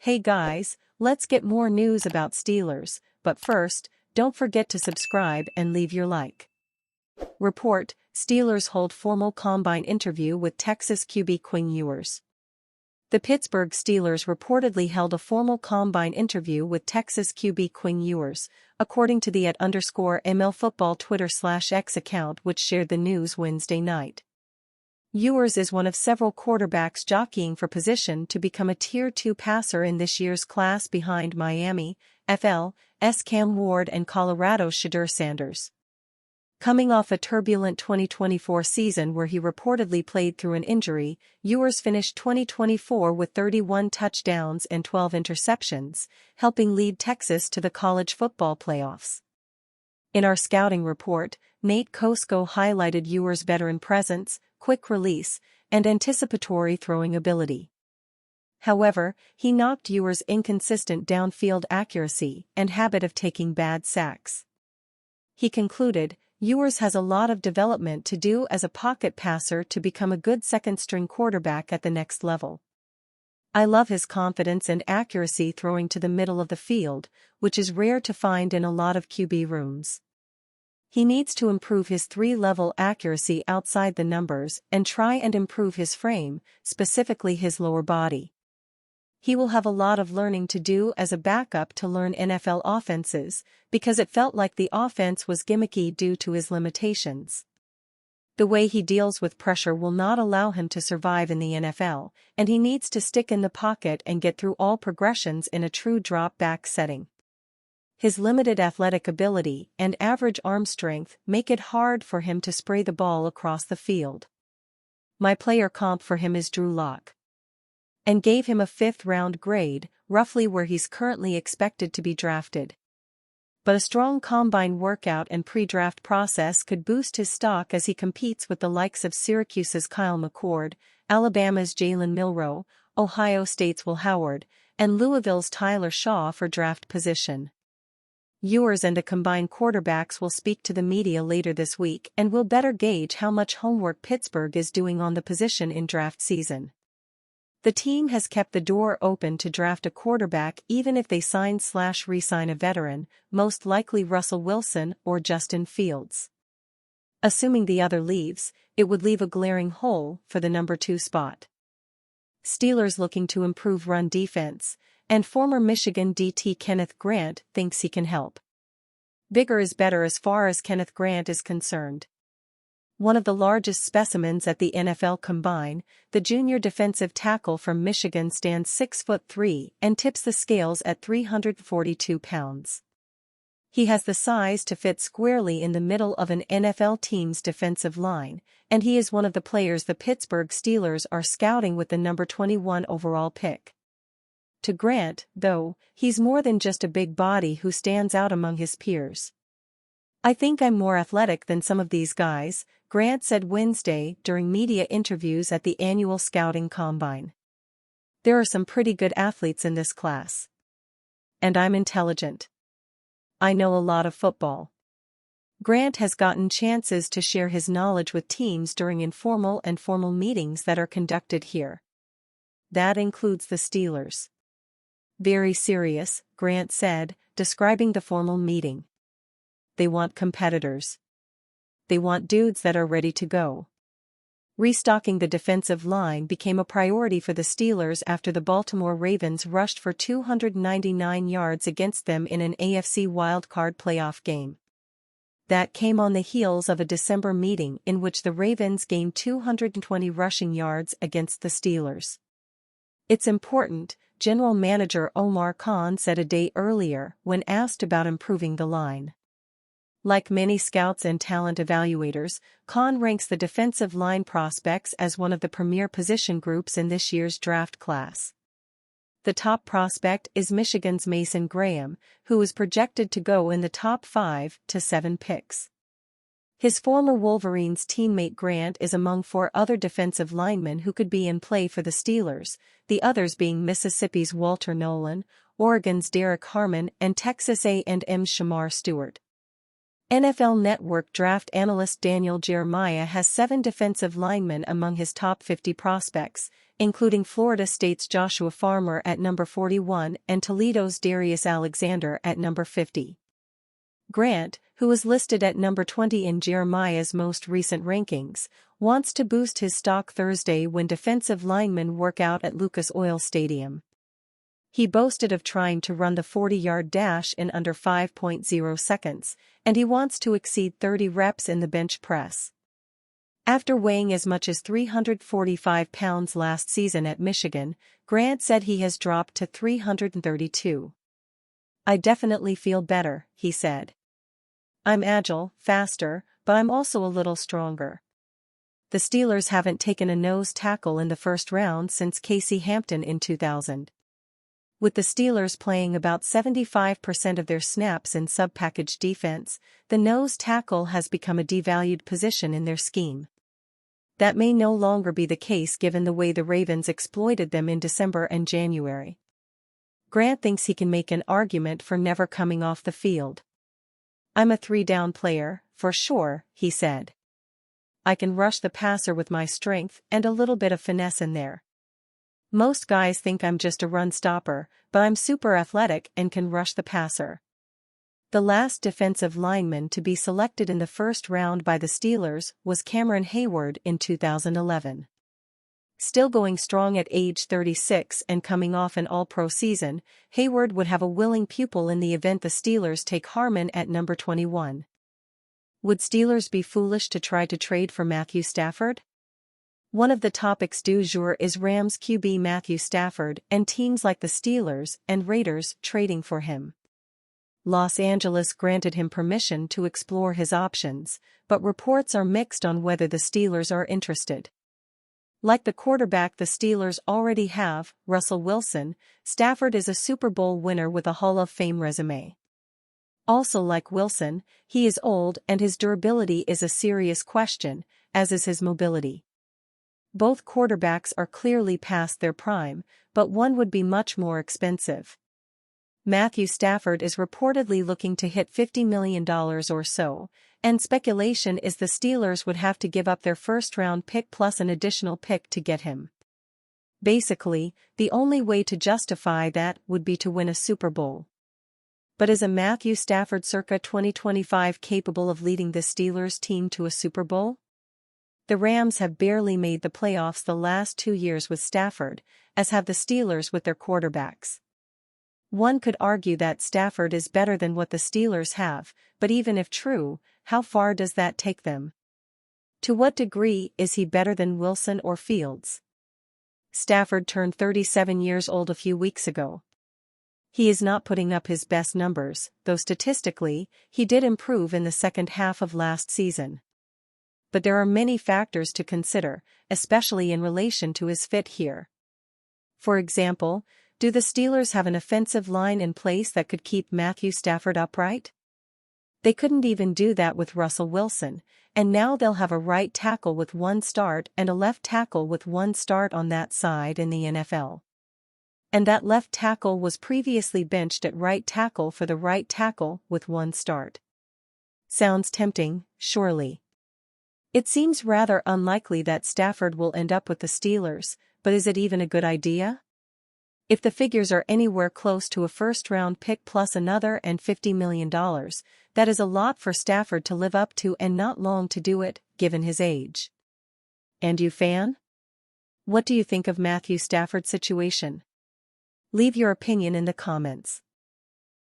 Hey guys, let's get more news about Steelers, but first, don't forget to subscribe and leave your like. Report, Steelers hold formal combine interview with Texas QB Quinn Ewers. The Pittsburgh Steelers reportedly held a formal combine interview with Texas QB Quinn Ewers, according to the @_ML Football Twitter/X account, which shared the news Wednesday night. Ewers is one of several quarterbacks jockeying for position to become a Tier 2 passer in this year's class behind Miami FL's Cam Ward and Colorado's Shedeur Sanders. Coming off a turbulent 2024 season where he reportedly played through an injury, Ewers finished 2024 with 31 touchdowns and 12 interceptions, helping lead Texas to the college football playoffs. In our scouting report, Nate Kosko highlighted Ewers' veteran presence, quick release, and anticipatory throwing ability. However, he knocked Ewers' inconsistent downfield accuracy and habit of taking bad sacks. He concluded, Ewers has a lot of development to do as a pocket passer to become a good second-string quarterback at the next level. I love his confidence and accuracy throwing to the middle of the field, which is rare to find in a lot of QB rooms. He needs to improve his three-level accuracy outside the numbers and try and improve his frame, specifically his lower body. He will have a lot of learning to do as a backup to learn NFL offenses, because it felt like the offense was gimmicky due to his limitations. The way he deals with pressure will not allow him to survive in the NFL, and he needs to stick in the pocket and get through all progressions in a true drop-back setting. His limited athletic ability and average arm strength make it hard for him to spray the ball across the field. My player comp for him is Drew Lock, and gave him a 5th-round grade, roughly where he's currently expected to be drafted. But a strong combine workout and pre-draft process could boost his stock as he competes with the likes of Syracuse's Kyle McCord, Alabama's Jalen Milroe, Ohio State's Will Howard, and Louisville's Tyler Shaw for draft position. Ewers and the combined quarterbacks will speak to the media later this week and will better gauge how much homework Pittsburgh is doing on the position in draft season. The team has kept the door open to draft a quarterback even if they sign/re-sign a veteran, most likely Russell Wilson or Justin Fields. Assuming the other leaves, it would leave a glaring hole for the number 2 spot. Steelers looking to improve run defense, and former Michigan DT Kenneth Grant thinks he can help. Bigger is better as far as Kenneth Grant is concerned. One of the largest specimens at the NFL Combine, the junior defensive tackle from Michigan stands 6'3" and tips the scales at 342 pounds. He has the size to fit squarely in the middle of an NFL team's defensive line, and he is one of the players the Pittsburgh Steelers are scouting with the number 21 overall pick. To Grant, though, he's more than just a big body who stands out among his peers. I think I'm more athletic than some of these guys, Grant said Wednesday during media interviews at the annual Scouting Combine. There are some pretty good athletes in this class. And I'm intelligent. I know a lot of football. Grant has gotten chances to share his knowledge with teams during informal and formal meetings that are conducted here. That includes the Steelers. Very serious, Grant said, describing the formal meeting. They want competitors. They want dudes that are ready to go. Restocking the defensive line became a priority for the Steelers after the Baltimore Ravens rushed for 299 yards against them in an AFC wildcard playoff game. That came on the heels of a December meeting in which the Ravens gained 220 rushing yards against the Steelers. It's important, General Manager Omar Khan said a day earlier when asked about improving the line. Like many scouts and talent evaluators, Khan ranks the defensive line prospects as one of the premier position groups in this year's draft class. The top prospect is Michigan's Mason Graham, who is projected to go in the top 5 to 7 picks. His former Wolverines teammate Grant is among 4 other defensive linemen who could be in play for the Steelers, the others being Mississippi's Walter Nolan, Oregon's Derek Harmon, and Texas A&M's Shamar Stewart. NFL Network draft analyst Daniel Jeremiah has 7 defensive linemen among his top 50 prospects, including Florida State's Joshua Farmer at number 41 and Toledo's Darius Alexander at number 50. Grant, who was listed at number 20 in Jeremiah's most recent rankings, wants to boost his stock Thursday when defensive linemen work out at Lucas Oil Stadium. He boasted of trying to run the 40-yard dash in under 5.0 seconds, and he wants to exceed 30 reps in the bench press. After weighing as much as 345 pounds last season at Michigan, Grant said he has dropped to 332. "I definitely feel better," he said. "I'm agile, faster, but I'm also a little stronger." The Steelers haven't taken a nose tackle in the first round since Casey Hampton in 2000. With the Steelers playing about 75% of their snaps in sub-package defense, the nose tackle has become a devalued position in their scheme. That may no longer be the case given the way the Ravens exploited them in December and January. Grant thinks he can make an argument for never coming off the field. "I'm a three-down player, for sure," he said. "I can rush the passer with my strength and a little bit of finesse in there. Most guys think I'm just a run stopper, but I'm super athletic and can rush the passer." The last defensive lineman to be selected in the first round by the Steelers was Cameron Hayward in 2011. Still going strong at age 36 and coming off an All-Pro season, Hayward would have a willing pupil in the event the Steelers take Harmon at number 21. Would Steelers be foolish to try to trade for Matthew Stafford? One of the topics du jour is Rams QB Matthew Stafford and teams like the Steelers and Raiders trading for him. Los Angeles granted him permission to explore his options, but reports are mixed on whether the Steelers are interested. Like the quarterback the Steelers already have, Russell Wilson, Stafford is a Super Bowl winner with a Hall of Fame resume. Also like Wilson, he is old and his durability is a serious question, as is his mobility. Both quarterbacks are clearly past their prime, but one would be much more expensive. Matthew Stafford is reportedly looking to hit $50 million or so, and speculation is the Steelers would have to give up their first-round pick plus an additional pick to get him. Basically, the only way to justify that would be to win a Super Bowl. But is a Matthew Stafford circa 2025 capable of leading the Steelers team to a Super Bowl? The Rams have barely made the playoffs the last 2 years with Stafford, as have the Steelers with their quarterbacks. One could argue that Stafford is better than what the Steelers have, but even if true, how far does that take them? To what degree is he better than Wilson or Fields? Stafford turned 37 years old a few weeks ago. He is not putting up his best numbers, though statistically, he did improve in the second half of last season. But there are many factors to consider, especially in relation to his fit here. For example, do the Steelers have an offensive line in place that could keep Matthew Stafford upright? They couldn't even do that with Russell Wilson, and now they'll have a right tackle with one start and a left tackle with one start on that side in the NFL. And that left tackle was previously benched at right tackle for the right tackle with one start. Sounds tempting, surely. It seems rather unlikely that Stafford will end up with the Steelers, but is it even a good idea? If the figures are anywhere close to a first-round pick plus another and $50 million, that is a lot for Stafford to live up to and not long to do it, given his age. And you fan? What do you think of Matthew Stafford's situation? Leave your opinion in the comments.